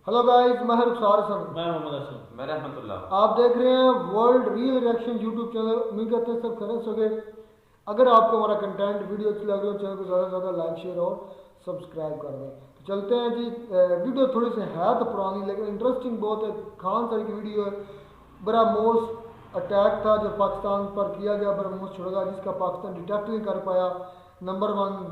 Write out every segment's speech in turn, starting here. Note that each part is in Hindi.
हेलो गाइस, मैं रुखसार हसन। मैं मोहम्मद असलम। मैं रहमतुल्लाह। आप देख रहे हैं world real reaction YouTube channel. उम्मीद करते हैं सब खैरियत से होंगे। अगर आपको हमारा कंटेंट वीडियो अच्छी लग रही हो, चैनल को ज़्यादा से ज़्यादा लाइक शेयर और सब्सक्राइब कर दें। तो चलते हैं जी। वीडियो थोड़ी सी है तो पुरानी, लेकिन इंटरेस्टिंग बहुत है। खान सर की वीडियो है। ब्रह्मोस अटैक था जो पाकिस्तान पर किया गया, ब्रह्मोस छोड़ेगा, जिसका पाकिस्तान डिटेक्ट नहीं कर पाया। Number 1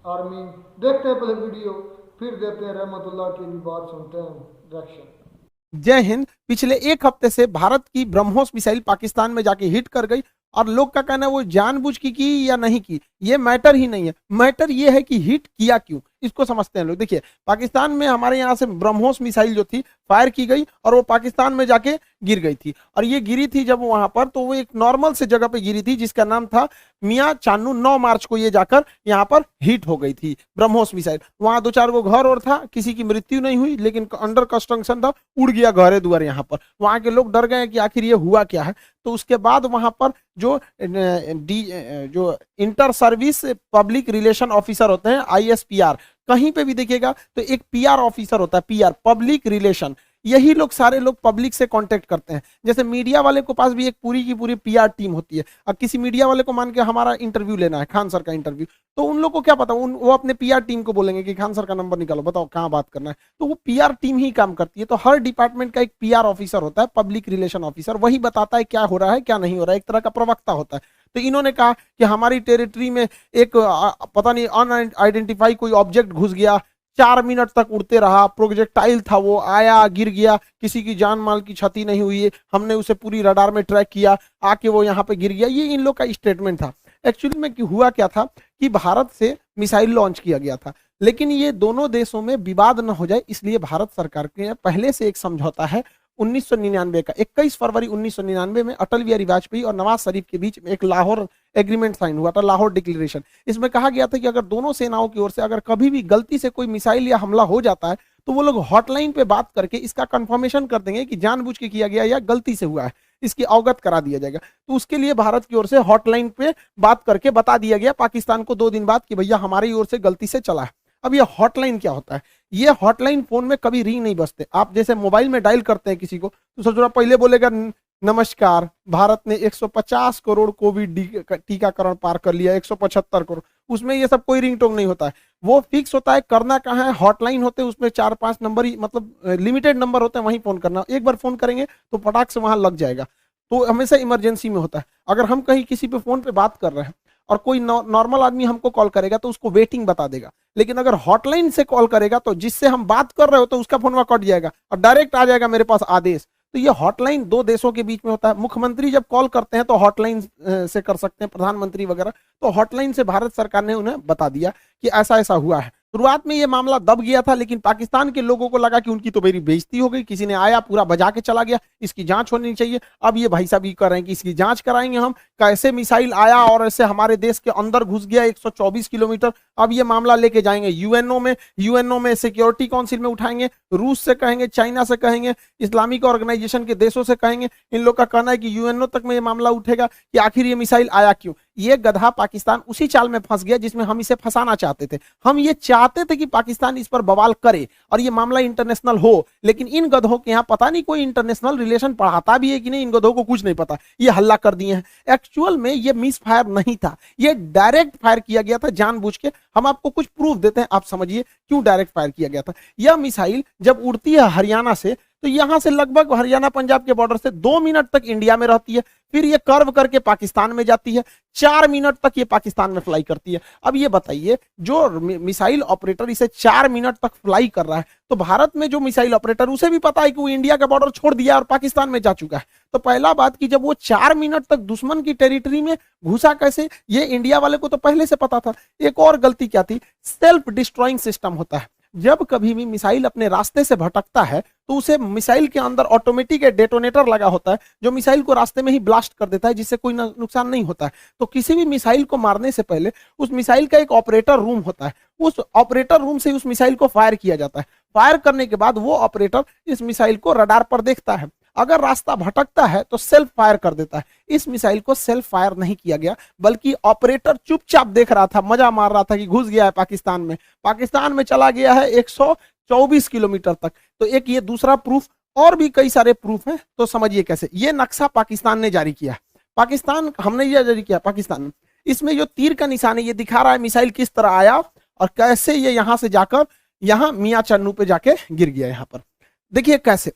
army. देखते हैं पहले वीडियो, फिर देते हैं रहमतुल्लाह की भी बात, सुनते हैं रिएक्शन। जय हिंद। पिछले एक हफ्ते से भारत की ब्रह्मोस मिसाइल पाकिस्तान में जाके हिट कर गई और लोग का कहना है वो जानबूझ की या नहीं की, ये मैटर ही नहीं है। मैटर ये है कि हिट किया क्यों, इसको समझते हैं लोग। देखिए, पाकिस्तान में हमारे यहाँ से ब्रह्मोस मिसाइल जो थी फायर की गई और वो पाकिस्तान में जाके गिर गई थी। और ये गिरी थी जब वहां पर, तो वो एक नॉर्मल से जगह पे गिरी थी जिसका नाम था मियाँ चानू। 9 मार्च को ये जाकर यहाँ पर हिट हो गई थी ब्रह्मोस मिसाइल। वहां 2-4 गो घर और था, किसी की मृत्यु नहीं हुई, लेकिन अंडर कंस्ट्रक्शन था, उड़ गया घरे दुआर। यहाँ पर वहां के लोग डर गए कि आखिर ये हुआ क्या है। तो उसके बाद वहां पर जो जो inter service public relation officer होते हैं, ISPR, कहीं पे भी देखिएगा तो एक PR ऑफिसर होता है, PR पब्लिक रिलेशन। यही लोग सारे लोग पब्लिक से कांटेक्ट करते हैं। जैसे मीडिया वाले को पास भी एक पूरी की पूरी PR टीम होती है। अब किसी मीडिया वाले को मान के हमारा इंटरव्यू लेना है, खान सर का इंटरव्यू, तो उन लोग को क्या पता, वो अपने PR टीम को बोलेंगे कि खान सर का नंबर निकालो, बताओ कहाँ बात करना है। तो वो PR टीम ही काम करती है। तो हर डिपार्टमेंट का एक PR ऑफिसर होता है, पब्लिक रिलेशन ऑफिसर। वही बताता है क्या हो रहा है क्या नहीं हो रहा है, एक तरह का प्रवक्ता होता है। तो इन्होंने कहा कि हमारी टेरिटरी में एक पता नहीं अनआइडेंटिफाई कोई ऑब्जेक्ट घुस गया, 4 मिनट तक उड़ते रहा, प्रोजेक्टाइल था, वो आया गिर गया, किसी की जान माल की क्षति नहीं हुई है, हमने उसे पूरी रडार में ट्रैक किया, आके वो यहाँ पे गिर गया। ये इन लोग का स्टेटमेंट था। एक्चुअली में हुआ क्या था कि भारत से मिसाइल लॉन्च किया गया था, लेकिन ये दोनों देशों में विवाद न हो जाए इसलिए भारत सरकार के पहले से एक समझौता है 1999 का। 21 फरवरी 1999 में अटल बिहारी वाजपेयी और नवाज शरीफ के बीच में एक लाहौर एग्रीमेंट साइन हुआ था, लाहौर डिक्लेरेशन। इसमें कहा गया था कि अगर दोनों सेनाओं की ओर से अगर कभी भी गलती से कोई मिसाइल या हमला हो जाता है तो वो लोग हॉटलाइन पे बात करके इसका कंफर्मेशन कर देंगे कि जानबूझ के किया गया या गलती से हुआ है, इसकी अवगत करा दिया जाएगा। तो उसके लिए भारत की ओर से हॉटलाइन पे बात करके बता दिया गया पाकिस्तान को 2 दिन बाद कि भैया हमारी ओर से गलती से चला है। अब ये हॉटलाइन क्या होता है? ये हॉटलाइन फोन में कभी रिंग नहीं बजते। आप जैसे मोबाइल में डायल करते हैं किसी को, तो सबसे पहले बोलेगा नमस्कार, भारत ने 150 करोड़ कोविड टीकाकरण पार कर लिया, 175 करोड़। उसमें ये सब कोई रिंगटोन नहीं होता है। वो फिक्स होता है, करना कहाँ है, हॉटलाइन होते हैं, उसमें 4-5 नंबर ही, मतलब लिमिटेड नंबर होते हैं, वहीं फोन करना। एक बार फोन करेंगे तो फटाक से वहां लग जाएगा। तो हमेशा इमरजेंसी में होता है। अगर हम कहीं किसी पे फोन पे बात कर रहे हैं और कोई नॉर्मल आदमी हमको कॉल करेगा तो उसको वेटिंग बता देगा, लेकिन अगर हॉटलाइन से कॉल करेगा तो जिससे हम बात कर रहे हो तो उसका फोन वहां कट जाएगा और डायरेक्ट आ जाएगा मेरे पास आदेश। तो ये हॉटलाइन 2 देशों के बीच में होता है। मुख्यमंत्री जब कॉल करते हैं तो हॉटलाइन से कर सकते हैं, प्रधानमंत्री वगैरह। तो हॉटलाइन से भारत सरकार ने उन्हें बता दिया कि ऐसा ऐसा हुआ है। शुरुआत में ये मामला दब गया था, लेकिन पाकिस्तान के लोगों को लगा कि उनकी तो मेरी बेइज्जती हो गई, किसी ने आया पूरा बजा के चला गया, इसकी जांच होनी चाहिए। अब ये भाई साहब ये कर रहे हैं कि इसकी जांच कराएंगे हम, कैसे मिसाइल आया और ऐसे हमारे देश के अंदर घुस गया 124 किलोमीटर। अब ये मामला लेके जाएंगे यूएनओ में सिक्योरिटी काउंसिल में उठाएंगे, रूस से कहेंगे, चाइना से कहेंगे, इस्लामिक ऑर्गेनाइजेशन के देशों से कहेंगे। इन लोग का कहना है कि यूएनओ तक में ये मामला उठेगा कि आखिर ये मिसाइल आया क्यों। ये गधा पाकिस्तान उसी चाल में फंस गया जिसमें हम इसे फंसाना चाहते थे। हम ये चाहते थे कि पाकिस्तान इस पर बवाल करे और ये मामला इंटरनेशनल हो, लेकिन इन गधों के यहाँ पता नहीं कोई इंटरनेशनल रिलेशन पढ़ाता भी है कि नहीं, इन गधों को कुछ नहीं पता, ये हल्ला कर दिए हैं। एक्चुअल में ये मिस फायर नहीं था, ये डायरेक्ट फायर किया गया था जानबूझ के। हम आपको कुछ प्रूफ देते हैं, आप समझिए क्यों डायरेक्ट फायर किया गया था। यह मिसाइल जब उड़ती है हरियाणा से, तो यहां से लगभग हरियाणा पंजाब के बॉर्डर से 2 मिनट तक इंडिया में रहती है, फिर ये कर्व करके पाकिस्तान में जाती है, 4 मिनट तक ये पाकिस्तान में फ्लाई करती है। अब ये बताइए, जो मिसाइल ऑपरेटर इसे 4 मिनट तक फ्लाई कर रहा है, तो भारत में जो मिसाइल ऑपरेटर, उसे भी पता है कि वो इंडिया का बॉर्डर छोड़ दिया और पाकिस्तान में जा चुका है। तो पहला बात कि जब वो 4 मिनट तक दुश्मन की टेरिटरी में घुसा कैसे, ये इंडिया वाले को तो पहले से पता था। एक और गलती क्या थी, सेल्फ डिस्ट्रॉइंग सिस्टम होता है। जब कभी भी मिसाइल अपने रास्ते से भटकता है तो उसे मिसाइल के अंदर ऑटोमेटिक डेटोनेटर लगा होता है जो मिसाइल को रास्ते में ही ब्लास्ट कर देता है, जिससे कोई नुकसान नहीं होता है। तो किसी भी मिसाइल को मारने से पहले उस मिसाइल का एक ऑपरेटर रूम होता है, उस ऑपरेटर रूम से उस मिसाइल को फायर किया जाता है। फायर करने के बाद वो ऑपरेटर इस मिसाइल को रडार पर देखता है, अगर रास्ता भटकता है तो सेल्फ फायर कर देता है। इस मिसाइल को सेल्फ फायर नहीं किया गया, बल्कि ऑपरेटर चुपचाप देख रहा था, मजा मार रहा था कि घुस गया है पाकिस्तान में चला गया है 24 किलोमीटर तक। तो एक ये दूसरा प्रूफ, और भी कई सारे प्रूफ हैं। तो समझिए कैसे ये नक्शा पाकिस्तान ने जारी किया। पाकिस्तान, हमने ये जारी किया पाकिस्तान ने। इसमें जो तीर का निशान है ये दिखा रहा है मिसाइल किस तरह आया और कैसे ये यहां से जाकर यहां मियां चन्नू पे जाके गिर गया। यहां पर देखिए कैसे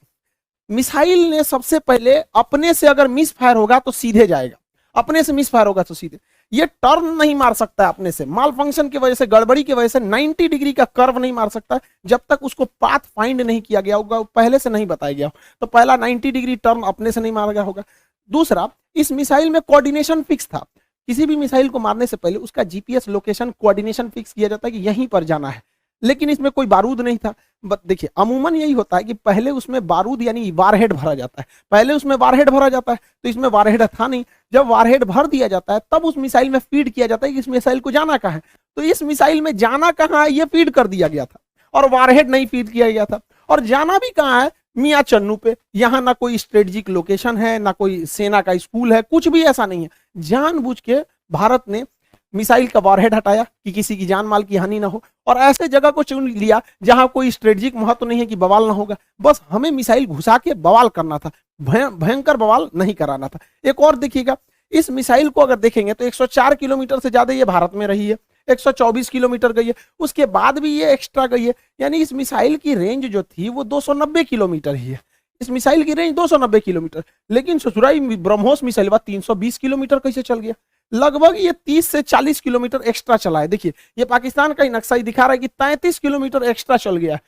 मिसाइल ने सबसे पहले अपने से अगर मिस फायर होगा तो सीधे जाएगा, अपने से मिस फायर होगा तो सीधे। ये टर्न नहीं मार सकता है अपने से, माल फंक्शन की वजह से, गड़बड़ी की वजह से 90 डिग्री का कर्व नहीं मार सकता जब तक उसको पाथ फाइंड नहीं किया गया होगा, पहले से नहीं बताया गया। तो पहला 90 डिग्री टर्न अपने से नहीं मारा गया होगा। दूसरा, इस मिसाइल में कोऑर्डिनेशन फिक्स था। किसी भी मिसाइल को मारने से पहले उसका जीपीएस लोकेशन कोऑर्डिनेशन फिक्स किया जाता है कि यहीं पर जाना है, लेकिन इसमें कोई बारूद नहीं था। देखिए अमूमन यही होता है कि पहले उसमें बारूद यानी वारहेड भरा जाता है, पहले उसमें वारहेड भरा जाता है, तो इसमें वारहेड था नहीं। जब वारहेड भर दिया जाता है तब उस मिसाइल में फीड किया जाता है कि इस मिसाइल को जाना कहाँ है। तो इस मिसाइल में जाना कहाँ है ये फीड कर दिया गया था और वारहेड नहीं फीड किया गया था। और जाना भी कहाँ है, मियां चन्नू पे। यहाँ ना कोई स्ट्रेटेजिक लोकेशन है, ना कोई सेना का स्कूल है, कुछ भी ऐसा नहीं है। जानबूझ के भारत ने मिसाइल का वारहेड हटाया कि किसी की जान माल की हानि ना हो, और ऐसे जगह को चुन लिया जहां कोई स्ट्रेटेजिक महत्व नहीं है कि बवाल ना होगा। बस हमें मिसाइल घुसा के बवाल करना था, भयंकर बवाल नहीं कराना था। एक और देखिएगा, इस मिसाइल को अगर देखेंगे तो 104 किलोमीटर से ज्यादा ये भारत में रही है, 124 किलोमीटर गई है, उसके बाद भी ये एक्स्ट्रा गई है। यानी इस मिसाइल की रेंज जो थी वो 290 किलोमीटर ही है। इस मिसाइल की रेंज 290 किलोमीटर, लेकिन ससुराई ब्रह्मोस मिसाइल 320 किलोमीटर कैसे चल गया। लगभग ये 30 से 40 किलोमीटर एक्स्ट्रा चला है। देखिए ये पाकिस्तान का ही नक्शा ही दिखा रहा है कि 33 किलोमीटर एक्स्ट्रा चल गया।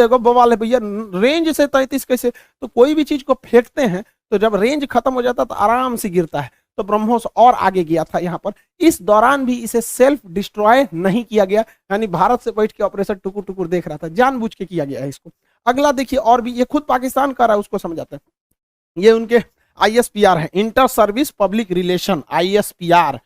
बवाल है भैया, रेंज से 33 कैसे। तो कोई भी चीज को फेंकते हैं तो जब रेंज खत्म हो जाता है तो आराम से गिरता है। तो ब्रह्मोस और आगे गया था यहाँ पर। इस दौरान भी इसे सेल्फ डिस्ट्रॉय नहीं किया गया, यानी भारत से बैठ के ऑपरेशन टुकुर टुकुर देख रहा था, जानबूझ के किया गया है इसको। अगला देखिए, और भी ये खुद पाकिस्तान कर रहा है, उसको समझाते हैं। ये उनके ISPR है, inter service public relation, ISPR।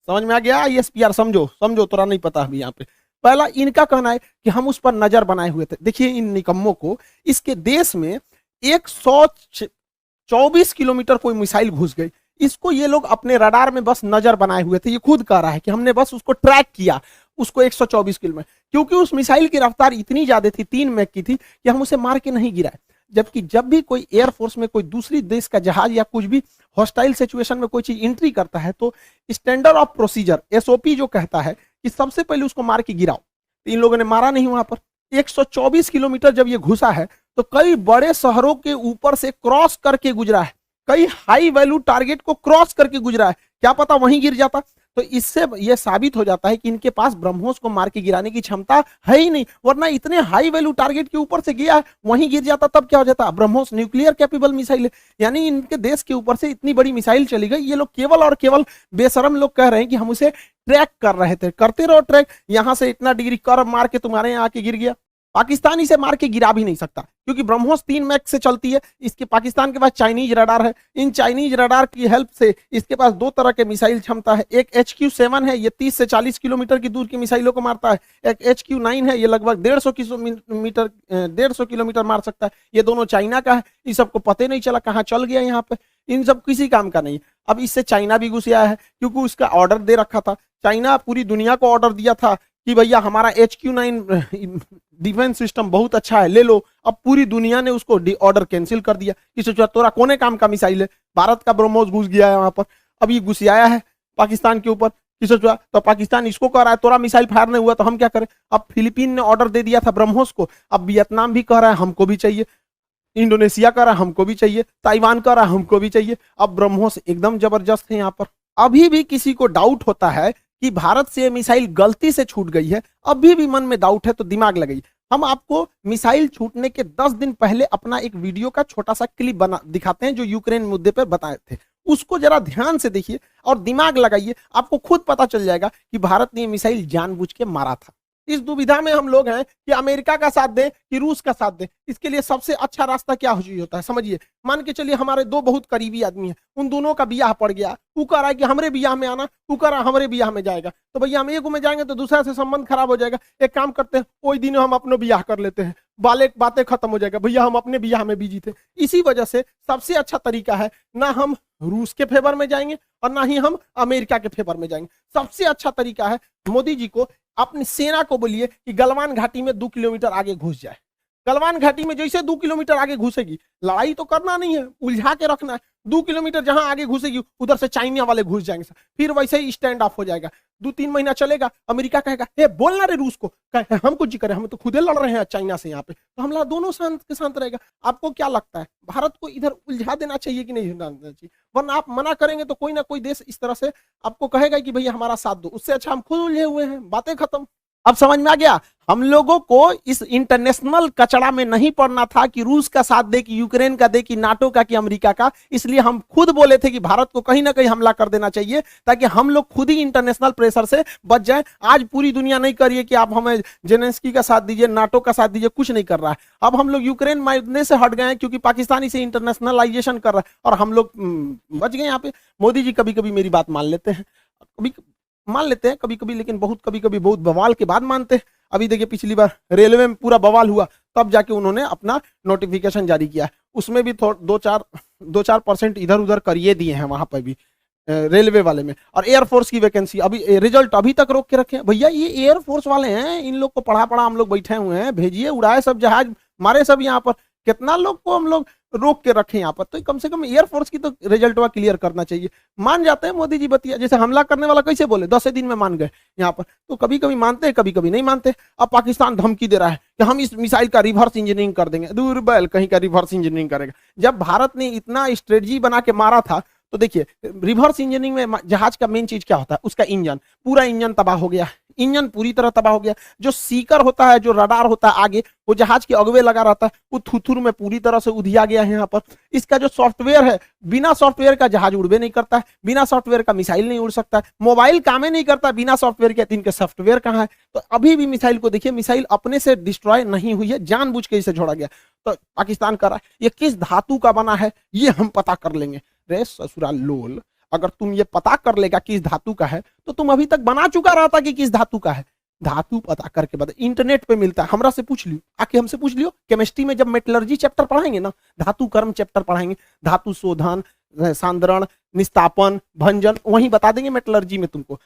समझ में आ गया? ISPR समझो, समझो, थोड़ा नहीं पता अभी यहाँ पे। पहला इनका कहना है कि हम उस पर नजर बनाए हुए थे। देखिए इन निकम्मों को, इसके देश में 124 किलोमीटर कोई मिसाइल घुस गई, इसको ये लोग अपने रडार में बस नजर बनाए हुए थे। ये खुद कह रहा है कि हमने बस उसको ट्रैक किया, उसको 124 किलोमीटर, क्योंकि उस मिसाइल की रफ्तार इतनी ज्यादा थी, 3 मैक की थी, कि हम उसे मार के नहीं गिराए। जबकि जब भी कोई एयरफोर्स में कोई दूसरी देश का जहाज या कुछ भी हॉस्टाइल सिचुएशन में कोई चीज एंट्री करता है तो स्टैंडर्ड ऑफ प्रोसीजर SOP जो कहता है कि सबसे पहले उसको मार के गिराओ। तो इन लोगों ने मारा नहीं वहां पर। 124 किलोमीटर जब ये घुसा है तो कई बड़े शहरों के ऊपर से क्रॉस करके गुजरा है, कई हाई वैल्यू टारगेट को क्रॉस करके गुजरा है। क्या पता वहीं गिर जाता। तो इससे यह साबित हो जाता है कि इनके पास ब्रह्मोस को मार के गिराने की क्षमता है ही नहीं, वरना इतने हाई वैल्यू टारगेट के ऊपर से गया है, वहीं गिर जाता तब क्या हो जाता। ब्रह्मोस न्यूक्लियर कैपेबल मिसाइल है, यानी इनके देश के ऊपर से इतनी बड़ी मिसाइल चली गई। ये लोग केवल और केवल बेशरम लोग कह रहे हैं कि हम उसे ट्रैक कर रहे थे। करते रहो ट्रैक, यहां से इतना डिग्री कर्व मार के तुम्हारे यहाँ आके गिर गया। पाकिस्तान इसे मार के गिरा भी नहीं सकता क्योंकि ब्रह्मोस 3 मैक से चलती है। इसके पाकिस्तान के पास चाइनीज रडार है, इन चाइनीज रडार की हेल्प से इसके पास 2 तरह के मिसाइल क्षमता है। एक HQ-7 है, ये 30 से 40 किलोमीटर की दूर की मिसाइलों को मारता है। एक HQ-9 है, ये लगभग 150 किलोमीटर मार सकता है। ये दोनों चाइना का है। इस सबको पता नहीं चला कहाँ चल गया यहाँ पे, इन सब किसी काम का नहीं। अब इससे चाइना भी घुस आया है क्योंकि उसका ऑर्डर दे रखा था। चाइना पूरी दुनिया को ऑर्डर दिया था कि भैया हमारा HQ-9 डिफेंस सिस्टम बहुत अच्छा है, ले लो। अब पूरी दुनिया ने उसको ऑर्डर कैंसिल कर दिया कि सोचा तोरा कोने काम का मिसाइल है। भारत का ब्रह्मोस घुस गया है वहां पर, अब ये घुस आया है पाकिस्तान के ऊपर कि सोचा, तो पाकिस्तान इसको कह रहा है तोरा मिसाइल फायर नहीं हुआ तो हम क्या करें। अब फिलीपीन ने ऑर्डर दे दिया था ब्रह्मोस को, अब वियतनाम भी कह रहा है हमको भी चाहिए, इंडोनेशिया कह रहा है हमको भी चाहिए, ताइवान कह रहा है हमको भी चाहिए। अब ब्रह्मोस एकदम जबरदस्त है यहाँ पर। अभी भी किसी को डाउट होता है कि भारत से मिसाइल गलती से छूट गई है, अभी भी मन में डाउट है तो दिमाग लगाइए। हम आपको मिसाइल छूटने के 10 दिन पहले अपना एक वीडियो का छोटा सा क्लिप बना दिखाते हैं जो यूक्रेन मुद्दे पर बताए थे, उसको जरा ध्यान से देखिए और दिमाग लगाइए। आपको खुद पता चल जाएगा कि भारत ने मिसाइल जानबूझ के मारा था। इस दुविधा में हम लोग हैं कि अमेरिका का साथ दें कि रूस का साथ दें। इसके लिए सबसे अच्छा रास्ता क्या होता है समझिए। मान के चलिए हमारे 2 बहुत करीबी आदमी हैं, उन दोनों का ब्याह पड़ गया, वो कह रहा है कि हमरे ब्याह में आना, वो कह रहा है हमरे ब्याह में जाएगा। तो भैया हम एक में जाएंगे तो दूसरा से संबंध खराब हो जाएगा। एक काम करते हैं, वही दिन हम अपने ब्याह कर लेते हैं, बातें खत्म हो जाएगा। भैया हम अपने ब्याह में बिजी थे। इसी वजह से सबसे अच्छा तरीका है ना हम रूस के फेवर में जाएंगे और ना ही हम अमेरिका के फेवर में जाएंगे। सबसे अच्छा तरीका है मोदी जी को अपनी सेना को बोलिए कि गलवान घाटी में 2 किलोमीटर आगे घुस जाए। गलवान घाटी में जैसे 2 किलोमीटर आगे घुसेगी, लड़ाई तो करना नहीं है, उलझा के रखना है। 2 किलोमीटर जहां आगे घुसेगी उधर से चाइना वाले घुस जाएंगे, फिर वैसे ही स्टैंड ऑफ हो जाएगा। 2-3 महीना चलेगा, अमेरिका कहेगा हे बोलना रे रूस को, कहे हम कुछ जी करें, हम तो खुदे लड़ रहे हैं चाइना से यहाँ पे, तो हमला दोनों शांत के शांत रहेगा। आपको क्या लगता है भारत को इधर उलझा देना चाहिए कि नहीं देना चाहिए? वरना आप मना करेंगे तो कोई ना कोई देश इस तरह से आपको कहेगा कि भैया हमारा साथ दो, उससे अच्छा हम खुद उलझे हुए हैं, बातें खत्म। अब समझ में आ गया, हम लोगों को इस इंटरनेशनल कचड़ा में नहीं पड़ना था कि रूस का साथ दे, कि यूक्रेन का दे, कि नाटो का, कि अमेरिका का। इसलिए हम खुद बोले थे कि भारत को कहीं ना कहीं हमला कर देना चाहिए, ताकि हम लोग खुद ही इंटरनेशनल प्रेशर से बच जाएं। आज पूरी दुनिया नहीं करिए कि आप हमें जेलेंस्की का साथ दीजिए, नाटो का साथ दीजिए, कुछ नहीं कर रहा है। अब हम लोग यूक्रेन मारने से हट गए हैं क्योंकि पाकिस्तान इसे इंटरनेशनलाइजेशन कर रहा है और हम लोग बच गए यहाँ पे। मोदी जी कभी कभी मेरी बात मान लेते हैं, कभी मान लेते हैं कभी कभी, लेकिन कभी कभी बहुत बवाल के बाद मानते हैं। अभी देखिए पिछली बार रेलवे में पूरा बवाल हुआ, तब जाके उन्होंने अपना नोटिफिकेशन जारी किया, उसमें भी 2-4% इधर उधर करिए दिए हैं वहां पर भी रेलवे वाले में। और एयरफोर्स की वैकेंसी अभी रिजल्ट अभी तक रोक के रखे हैं। भैया ये एयरफोर्स वाले हैं, इन लोग को पढ़ा हम लोग बैठे हुए हैं, भेजिए, उड़ाए सब जहाज, मारे सब यहाँ पर। कितना लोग को हम लोग रोक के रखे यहाँ पर, तो कम से कम एयरफोर्स की तो रिजल्ट वा क्लियर करना चाहिए। मान जाते हैं मोदी जी बतिया, जैसे हमला करने वाला कैसे बोले 10 दिन में मान गए यहाँ पर, तो कभी कभी मानते हैं कभी कभी नहीं मानते। अब पाकिस्तान धमकी दे रहा है कि हम इस मिसाइल का रिवर्स इंजीनियरिंग कर देंगे। दूर बैल कहीं का रिवर्स इंजीनियरिंग करेगा, जब भारत ने इतना स्ट्रेटजी बना के मारा था। तो देखिए रिवर्स इंजीनियरिंग में जहाज का मेन चीज क्या होता है, उसका इंजन, पूरा इंजन तबाह हो गया, इंजन पूरी तरह तबाह हो गया। जो सीकर होता है, जो रडार होता है आगे, वो जहाज के अगवे लगा रहता है, वो थुथुर में पूरी तरह से उधिया गया है यहाँ पर। इसका जो सॉफ्टवेयर है, बिना सॉफ्टवेयर का जहाज उड़बे नहीं करता है, बिना सॉफ्टवेयर का मिसाइल नहीं उड़ सकता है, मोबाइल काम नहीं करता बिना सॉफ्टवेयर के। इनके सॉफ्टवेयर कहाँ है? तो अभी भी मिसाइल को देखिए, मिसाइल अपने से डिस्ट्रॉय नहीं हुई है, जानबूझ के इसे छोड़ा गया। तो पाकिस्तान कर रहा है, ये किस धातु का बना है ये हम पता कर लेंगे। रे ससुराल लोल, अगर तुम ये पता कर लेगा किस धातु का है, तो तुम अभी तक बना चुका रहता कि किस धातु का है। धातु पता करके बता, इंटरनेट पे मिलता है, हमरा से पूछ लियो, आके हमसे पूछ लियो। केमिस्ट्री में जब मेटलर्जी चैप्टर पढ़ाएंगे ना, धातु कर्म चैप्टर पढ़ाएंगे, धातु शोधन, सांद्रण, निस्तापन, भंजन, वहीं बता देंगे मेटलर्जी में तुमको।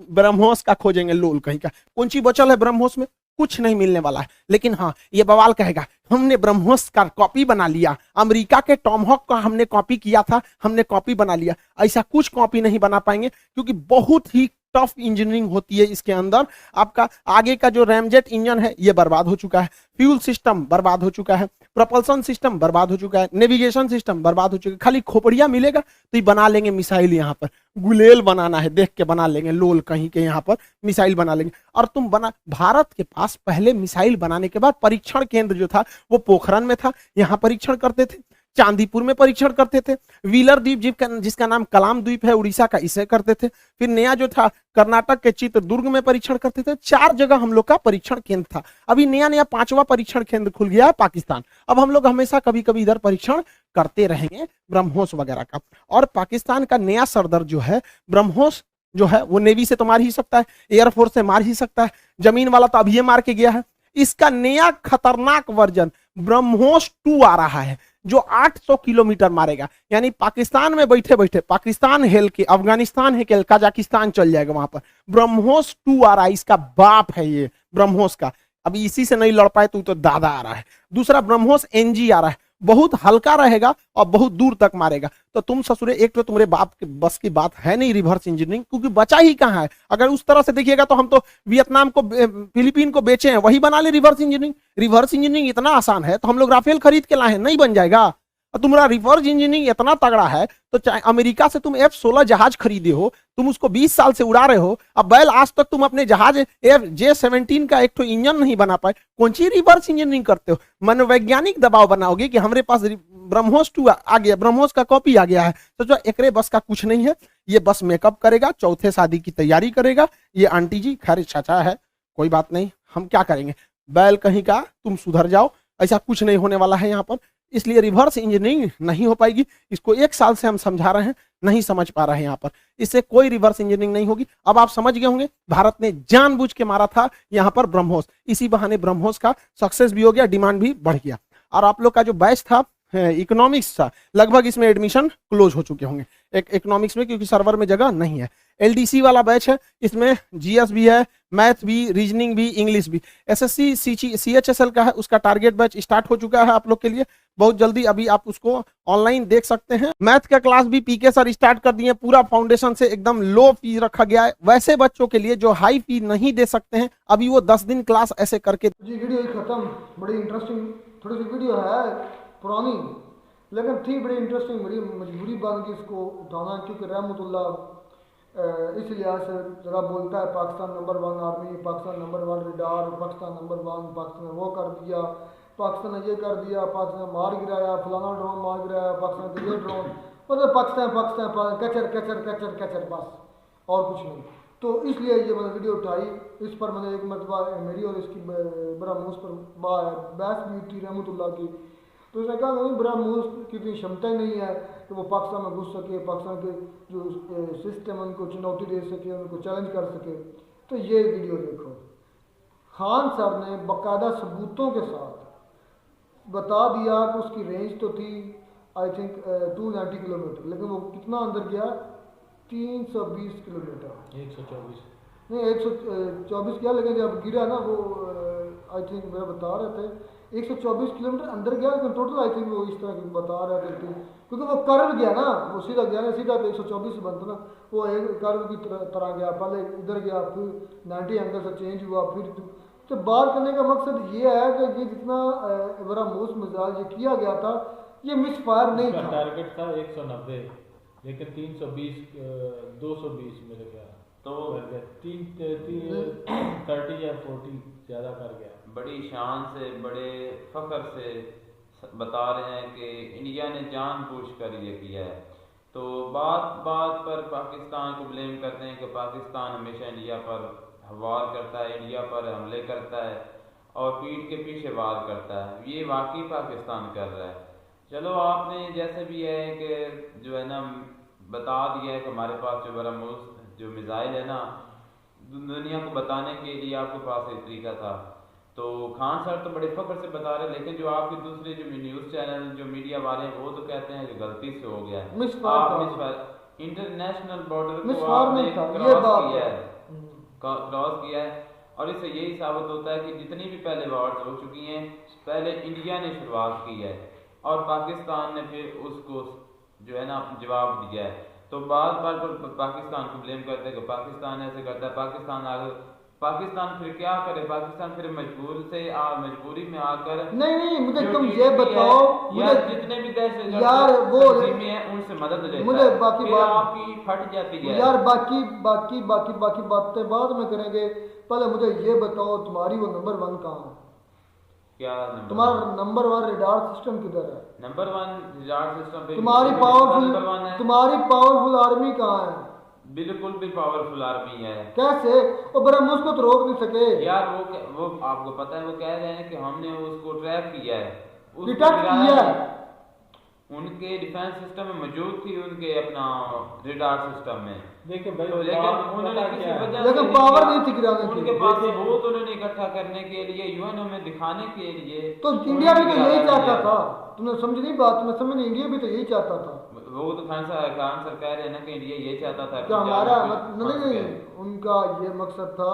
ब्रह्मोस का खोजेंगे लोल कहीं का, कौन सी बचल है ब्रह्मोस में? कुछ नहीं मिलने वाला है। लेकिन हाँ, ये बवाल कहेगा हमने ब्रह्मोस का कॉपी बना लिया, अमेरिका के टॉमहॉक का हमने कॉपी किया था, हमने कॉपी बना लिया। ऐसा कुछ कॉपी नहीं बना पाएंगे, क्योंकि बहुत ही टफ इंजीनियरिंग होती है इसके अंदर। आपका आगे का जो रैमजेट इंजन है ये बर्बाद हो चुका है, फ्यूल सिस्टम बर्बाद हो चुका है, प्रोपल्सन सिस्टम बर्बाद हो चुका है, नेविगेशन सिस्टम बर्बाद हो चुका है। खाली खोपड़िया मिलेगा तो ये बना लेंगे मिसाइल। यहाँ पर गुलेल बनाना है, देख के बना लेंगे, लोल कहीं के यहाँ पर मिसाइल बना लेंगे। और तुम बना, भारत के पास पहले मिसाइल बनाने के बाद परीक्षण केंद्र जो था वो पोखरण में था, यहाँ परीक्षण करते थे, चांदीपुर में परीक्षण करते थे, व्हीलर द्वीप जिसका नाम कलाम द्वीप है उड़ीसा का, इसे करते थे। फिर नया जो था कर्नाटक के चित्रदुर्ग में परीक्षण करते थे। 4 जगह हम लोग का परीक्षण केंद्र था। अभी नया 5वां परीक्षण केंद्र खुल गया है पाकिस्तान। अब हम लोग हमेशा कभी कभी इधर परीक्षण करते रहेंगे ब्रह्मोस वगैरह का। और पाकिस्तान का नया सरदर जो है ब्रह्मोस जो है, वो नेवी से तो मार ही सकता है, एयरफोर्स से मार ही सकता है, जमीन वाला तो अभी ये मार के गया है। इसका नया खतरनाक वर्जन ब्रह्मोस 2 आ रहा है, जो 800 किलोमीटर मारेगा। यानी पाकिस्तान में बैठे बैठे पाकिस्तान हेल के, अफगानिस्तान है के, कजाकिस्तान चल जाएगा वहां पर। ब्रह्मोस 2 आ रहा है, इसका बाप है ये ब्रह्मोस का। अभी इसी से नहीं लड़ पाए तो दादा आ रहा है। दूसरा ब्रह्मोस NG आ रहा है, बहुत हल्का रहेगा और बहुत दूर तक मारेगा। तो तुम ससुरे, एक तो तुम्हारे बाप के बस की बात है नहीं रिवर्स इंजीनियरिंग, क्योंकि बचा ही कहाँ है। अगर उस तरह से देखिएगा तो हम तो वियतनाम को, फिलीपीन को बेचे हैं, वही बना ले रिवर्स इंजीनियरिंग। रिवर्स इंजीनियरिंग इतना आसान है तो हम लोग राफेल खरीद के लाए हैं, नहीं बन जाएगा। और तुम्हारा रिवर्स इंजीनियरिंग इतना तगड़ा है तो चाहे अमेरिका से तुम F-16 जहाज खरीदे हो, तुम उसको 20 साल से उड़ा रहे हो, अब बैल आज तक तुम अपने जहाज J-17 का एक तो इंजन नहीं बना पाए, कौन सी रिवर्स इंजीनियरिंग करते हो? मनोवैज्ञानिक दबाव बनाओगे कि हमारे पास ब्रह्मोस 2 आ गया, ब्रह्मोस का कॉपी आ गया है, तो जो एकरे बस का कुछ नहीं है। ये बस मेकअप करेगा, चौथे शादी की तैयारी करेगा। ये आंटी जी खैर चाचा है, कोई बात नहीं, हम क्या करेंगे, बैल कहीं का, तुम सुधर जाओ, ऐसा कुछ नहीं होने वाला है यहाँ पर। इसलिए रिवर्स इंजीनियरिंग नहीं हो पाएगी। इसको 1 साल से हम समझा रहे हैं, नहीं समझ पा रहे हैं यहाँ पर। इससे कोई रिवर्स इंजीनियरिंग नहीं होगी। अब आप समझ गए होंगे, भारत ने जानबूझ के मारा था यहाँ पर ब्रह्मोस, इसी बहाने ब्रह्मोस का सक्सेस भी हो गया, डिमांड भी बढ़ गया। और आप लोग का जो बैच था इकोनॉमिक्स था, लगभग इसमें एडमिशन क्लोज हो चुके होंगे एक इकोनॉमिक्स में, क्योंकि सर्वर में जगह नहीं है। LDC वाला बैच है, इसमें GS भी है, मैथ भी, रीजनिंग भी, इंग्लिश भी। SSC CHSL का है, उसका टारगेट बैच स्टार्ट हो चुका है आप लोग के लिए बहुत जल्दी, अभी आप उसको ऑनलाइन देख सकते हैं। मैथ का क्लास भी PK सर स्टार्ट कर दिए, पूरा फाउंडेशन से एकदम लो फी रखा गया है वैसे बच्चों के लिए जो हाई फी नहीं दे सकते हैं, अभी वो 10 दिन क्लास ऐसे करके। जी वीडियो खत्म, बड़ी इंटरेस्टिंग थोड़ी सी वीडियो है, पुरानी लेकिन थी बड़ी इंटरेस्टिंग, बड़ी मजबूरी बन गई इसको उठाना, क्योंकि रहमतुल्लाह इस लिहाज से ज़रा बोलता है Pakistan number 1 army, Pakistan number 1 radar, Pakistan number 1, Pakistan ने वो कर दिया, पाकिस्तान ने ये कर दिया, पाकिस्तान ने मार गिराया, फलाना ड्रोन मार गिराया, पाकिस्तान के ये ड्रोन, मतलब पाकिस्तान कचर कचर कचर कचर बस और कुछ नहीं। तो इसलिए ये मैंने वीडियो उठाई, इस पर मैंने एक मरतबा मेरी और इसकी ब्रह्मोस पर बहस भी उठी रहमतुल्लाह की, तो उसने कहा नहीं ब्रह्मोस की इतनी क्षमता ही नहीं है कि वो पाकिस्तान में घुस सके, पाकिस्तान के जो सिस्टम उनको चुनौती दे सके, उनको चैलेंज कर सके। तो ये वीडियो देखो, खान सर ने बाकायदा सबूतों के साथ बता दिया कि उसकी रेंज तो थी आई थिंक 290 किलोमीटर, लेकिन वो कितना अंदर गया, 320 किलोमीटर, 124 नहीं 124 किया, लेकिन जब गिरा ना वो आई थिंक मेरा बता रहे थे 124 किलोमीटर अंदर गया, लेकिन टोटल आई थिंक वो इस तरह की बता रहे थे, क्योंकि वो कर्व गया ना, वो सीधा गया ना, सीधा तो 124 से बनता ना, वो एक कर्व की तरह गया, पहले इधर गया, फिर 90 एंगल से चेंज हुआ, फिर तो बात करने का मकसद ये है कि ये जितना ब्रह्मोस मिसाइल ये किया गया था, ये मिस फायर नहीं था। टारगेट था 190, लेकिन 320 220 मेरे ख्याल तो 30 या 40 ज़्यादा कर गया। बड़ी शान से, बड़े फ़ख्र से बता रहे हैं कि इंडिया ने जानबूझकर ये किया है। तो बात बात पर पाकिस्तान को ब्लेम करते हैं कि पाकिस्तान हमेशा इंडिया पर वार करता है, इंडिया पर हमले करता है और पीठ के पीछे वार करता है। ये वाकई पाकिस्तान कर रहा है। चलो आपने जैसे भी है कि जो है ना बता दिया है कि हमारे पास जो ब्रह्मोस जो मिसाइल है ना, दुनिया को बताने के लिए आपके पास एक तरीका था। तो खान सर तो बड़े फख्र से बता रहे हैं, लेकिन जो आपके दूसरे जो न्यूज़ चैनल जो मीडिया वाले हैं वो तो कहते हैं कि गलती से हो गया है, इंटरनेशनल बॉर्डर को आपने क्रॉस किया है, क्रॉस किया है। और इससे यही साबित होता है कि जितनी भी पहले वॉर्स हो चुकी हैं, पहले इंडिया ने शुरुआत की है और पाकिस्तान ने फिर उसको जो है ना जवाब दिया है। तो बार बार पाकिस्तान को ब्लेम करते हैं कि पाकिस्तान ऐसे करता है, पाकिस्तान फिर क्या करे, पाकिस्तान फिर मजबूरी में आकर नहीं मुझे तुम ये बताओ, मुझे जितने भी देश यार वो हैं उनसे मदद लेता मुझे है, बाकी फिर बात आपकी फट जाती है यार, बाकी बातें बाद में करेंगे। पहले मुझे ये बताओ तुम्हारी वो नंबर 1 कहाँ है? क्या तुम्हारा नंबर 1 रडार सिस्टम किधर है? नंबर 1 रडार सिस्टम पे तुम्हारी पावरफुल आर्मी कहाँ है? बिल्कुल भी पावरफुल आर्मी है। कैसे? और ब्रह्मोस को तो रोक नहीं सके यार। वो आपको पता है वो कह रहे हैं कि हमने उसको ट्रैप किया है, डिटेक्ट किया है, उनके डिफेंस सिस्टम में मौजूद थी, उनके अपना रडार सिस्टम में। देखिए भाई तो लेकिन उन्होंने किसी वजह लेकिन पावर नहीं थी गिराने की, उनके पास सबूत उन्होंने इकट्ठा करने के लिए, यूएनओ में दिखाने के लिए। तो इंडिया भी तो यही चाहता था, तुमने समझ नहीं बात, तुम्हें समझ नहीं, इंडिया भी तो यही चाहता था। वो तो खान सर कह रहे हैं ना कि इंडिया ये चाहता था क्या हमारा नहीं, उनका ये मकसद था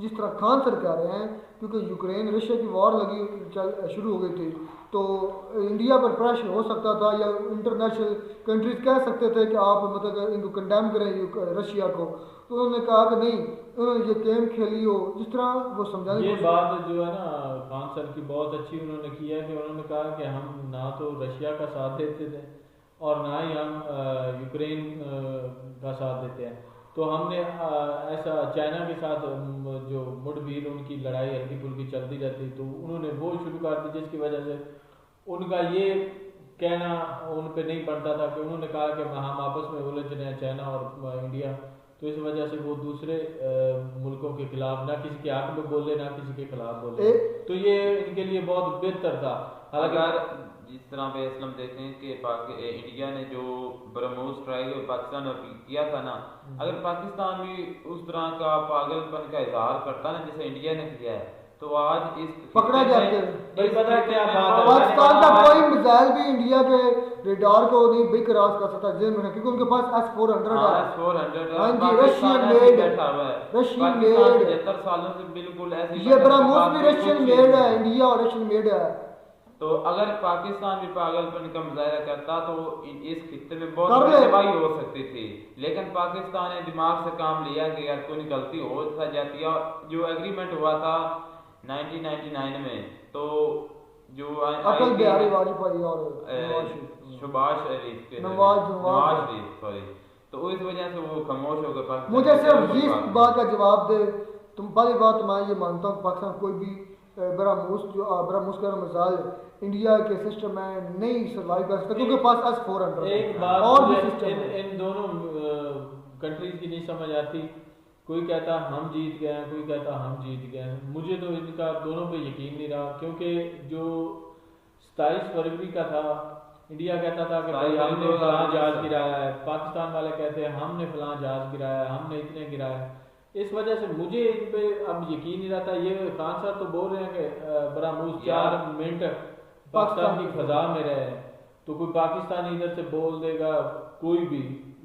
जिस तरह खान सर कह रहे हैं, क्योंकि यूक्रेन रशिया की वॉर शुरू हो गई थी, तो इंडिया पर प्रेशर हो सकता था या इंटरनेशनल कंट्रीज कह सकते थे कि आप मतलब इनको कंडेम करें रशिया को। तो उन्होंने कहा कि नहीं, उन्होंने ये गेम खेली हो, जिस तरह वो समझाने। ये बात जो है ना खान सर की बहुत अच्छी उन्होंने किया कि उन्होंने कहा कि हम ना तो रशिया का साथ देते थे और ना ही हम यूक्रेन का साथ देते हैं। तो हमने ऐसा चाइना के साथ जो मुठभेड़ उनकी लड़ाई हल्की फुल्की चलती रहती, तो उन्होंने वो शुरू कर दी, जिसकी वजह से उनका ये कहना उन पे नहीं पड़ता था कि उन्होंने कहा कि हम आपस में उलझ रहे हैं चाइना और इंडिया, तो इस वजह से वो दूसरे मुल्कों के खिलाफ ना किसी के हक में बोले ना किसी के खिलाफ बोले, तो ये इनके लिए बहुत बेहतर था। हालांकि जिस तरह पे असलम देखें कि इंडिया ने जो ब्रह्मोस ट्राई पाकिस्तान और किया था ना, अगर पाकिस्तान भी उस तरह का पागलपन का इजहार करता ना जैसे इंडिया ने किया है, तो आज इस पकड़ा खित्ते जाते में- हैं। भाई इस पता है खित्ते क्या में बात है? बहुत- पाकिस्तान का कोई मिसाइल भी इंडिया के रेडार को नहीं भी क्रॉस कर सकता जेल में, क्योंकि उनके पास S-400 हाँ, है। S-400 हाँ जी, पाकिस्तान रशियन ऐसे ही मेड, बैठा हुआ है। Russian Pakistan made. 75 सालों से बिल्कुल ऐसे ही ये बैठा है, ब्रह्मोस बात भी में रशियन कुछ मेड नहीं है, इंडिया और रशियन मेड है। तो अगर पाकिस्तान भी पागलपन का मुजाहरा करता तो इस खित्ते में कर बहुत ले। बड़ी तबाही हो सकती थी, लेकिन पाकिस्तान ने दिमाग से काम लिया कि यार कोई गलती हो जाती है। जो एग्रीमेंट हुआ था 1999 में, तो जो अटल बिहारी वाजपेयी और नवाज शरीफ। सुभाष शरीफ के नवाज शरीफ सॉरी, तो इस वजह से वो खामोश हो गए। पाकिस्तान मुझे के सिर्फ कोई इस बात बात का जवाब दे, तुम पहली बात मैं ये मानता हूँ पाकिस्तान कोई भी ब्रह्मोस का मिसाइल इंडिया के सिस्टम में नहीं सर्वाइव कर सकता, क्योंकि पास S-400 एक बात और भी मुझे सिस्टम इन है। इन दोनों कंट्रीज की नहीं समझ आती। कोई कहता हम जीत गए हैं, कोई कहता हम जीत गए हैं। मुझे तो इनका दोनों पे यकीन नहीं रहा, क्योंकि जो 27 फरवरी का था, इंडिया कहता था कि भाई 27 हमने फलां जहाज 2019 गिराया है, पाकिस्तान वाले कहते हैं हमने फलां जहाज गिराया है, हमने इतने गिराया है। इस वजह से मुझे इन पे अब यकीन नहीं रहता। ये खान साहब तो बोल रहे हैं कि ब्रह्मोस 4 मिनट पाकिस्तान की फजा में रहे हैं, तो कोई पाकिस्तानी इधर से बोल देगा, कोई भी,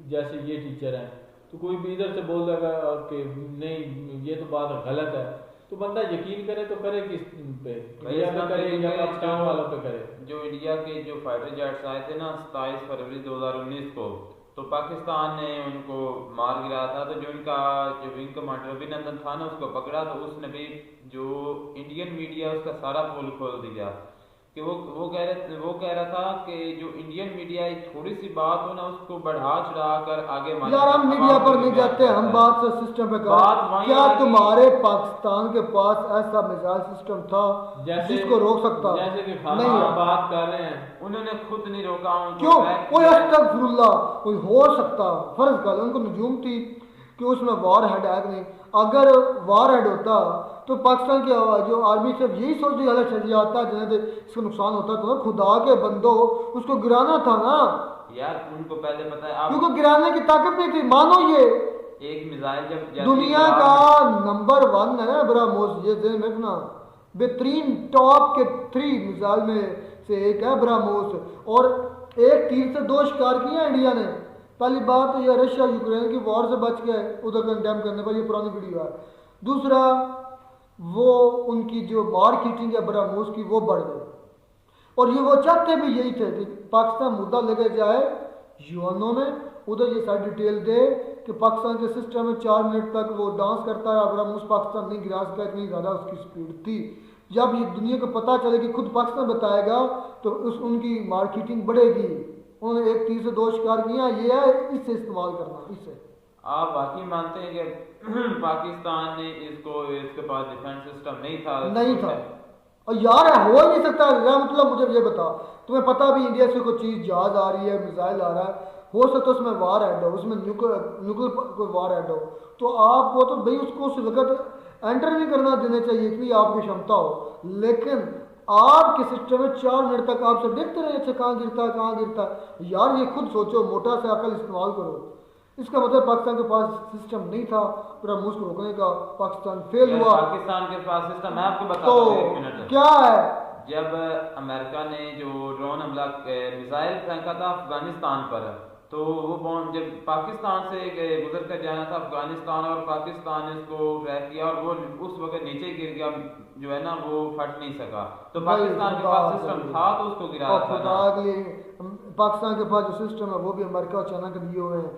जैसे ये टीचर हैं, तो कोई भी इधर से बोल देगा कि नहीं ये तो बात गलत है, तो बंदा यकीन करे तो करे किस पे, इंडिया पे करे या पाकिस्तान वालों पे करे। जो इंडिया के जो फाइटर जेट्स आए थे ना 27 फरवरी 2019 को, तो पाकिस्तान ने उनको मार गिराया था। तो जो उनका जो विंग कमांडर अभिनंदन था ना, उसको पकड़ा, तो उसने भी जो इंडियन मीडिया उसका सारा पोल खोल दिया कि वो कह रहा था कि जो इंडियन मीडिया एक थोड़ी सी बात हो ना, उसको बढ़ा चढ़ा कर आगे यार हम मीडिया पर नहीं जाते, हम बात से सिस्टम पे बात कर। वहीं क्या आएगी। तुम्हारे पाकिस्तान के पास ऐसा मिसाइल सिस्टम था जिसको रोक सकता? जैसे कि खान नहीं है। साहब बात कर रहे हैं, उन्होंने खुद नहीं रोका उनको। क्यों? बैक कोई किया। अस्तगफिरुल्लाह, कोई हो सकता, फर्ज कर उनको नजूम थी कि उसमें वार हेड है कि नहीं। अगर वार हेड होता तो पाकिस्तान की जो आर्मी सिर्फ यही सोच रही हालत चल जाता जिन्हें इसका नुकसान होता, तो खुदा के बंदो उसको गिराना था ना, यार उनको पहले पता है आप क्योंकि गिराने की ताकत नहीं थी। मानो ये एक मिसाइल जब दुनिया का नंबर 1 है ना ब्रह्मोस, ये ध्यान रखना, बेहतरीन टॉप के 3 मिसाइल में से एक है ब्रह्मोस, और एक तीर से 2 शिकार किए हैं इंडिया ने। पहली बात ये रशिया यूक्रेन की वॉर से बच गए उधर कंडेम करने पर, ये पुरानी वीडियो है। दूसरा वो उनकी जो मार्केटिंग है ब्रह्मोस की वो बढ़ गई, और ये वो चाहते भी यही थे कि पाकिस्तान मुद्दा लेके जाए यूएनओ में, उधर ये सारी डिटेल दे कि पाकिस्तान के सिस्टम में 4 मिनट तक वो डांस करता है, ब्रह्मोस पाकिस्तान नहीं गिरा सका, इतनी ज़्यादा उसकी स्पीड थी। जब ये दुनिया को पता चले कि खुद पाकिस्तान बताएगा तो उनकी मार्केटिंग बढ़ेगी। उन्होंने एक तीर से 2 शिकार किया, ये है इससे इस्तेमाल करना। इससे आप वाकई मानते हैं कि पाकिस्तान ने इसके पास डिफेंस सिस्टम नहीं था? और यार हो ही नहीं सकता। मतलब मुझे ये बता, तुम्हें पता भी इंडिया से कोई चीज़ जहाज आ रही है, मिसाइल आ रहा है, हो सकता है उसमें वार हेड हो, उसमें न्यूक्लियर कोई वार हेड हो, तो आपको तो भाई उसको उस वक्त एंटर नहीं करना देना चाहिए, इतनी आपकी क्षमता हो। लेकिन आपके सिस्टम में 4 मिनट तक आपसे देखते रहे अच्छा कहाँ गिरता है कहाँ गिरता है। यार ये खुद सोचो, मोटा सा अकल इस्तेमाल करो। इसका मतलब पाकिस्तान के पास सिस्टम नहीं था ब्रह्मोस को रोकने का, पाकिस्तान फेल हुआ। पाकिस्तान के पास सिस्टम मैं आपको बताता तो हूँ, एक मिनट। क्या है, जब अमेरिका ने जो ड्रोन हमला मिसाइल फेंका था अफगानिस्तान पर, तो वो बॉम्ब जब पाकिस्तान से गुजर कर जाना था अफगानिस्तान, और पाकिस्तान ने इसको ट्रैक किया और वो उस वक्त नीचे गिर गया, जो है ना वो फट नहीं सका। तो पाकिस्तान के पास सिस्टम था तो उसको गिराया था खुदा ना। के लिए पाकिस्तान के पास जो सिस्टम है वो भी अमेरिका और चाइना के दिए हुए हैं।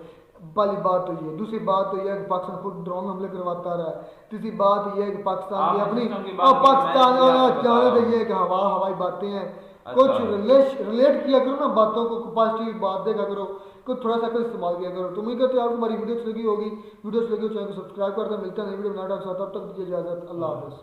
पहली बात तो ये। दूसरी बात तो ये है कि पाकिस्तान खुद ड्रोन हमले करवाता रहा है। तीसरी बात ये है कि पाकिस्तान की अपनी पाकिस्तान जाने तो ये कि हवाई बातें हैं। कुछ रिलेट किया करो ना बातों को, पॉजिटिव बात देखा करो, कुछ थोड़ा सा इस्तेमाल किया करो। तुम ही कहते हो हमारी वीडियोस लगी होगी, वीडियोस लगी हो चैनल को सब्सक्राइब कर दो। मिलते हैं नई वीडियो में, तब तक दीजिए इजाजत, अल्लाह हाफिज़।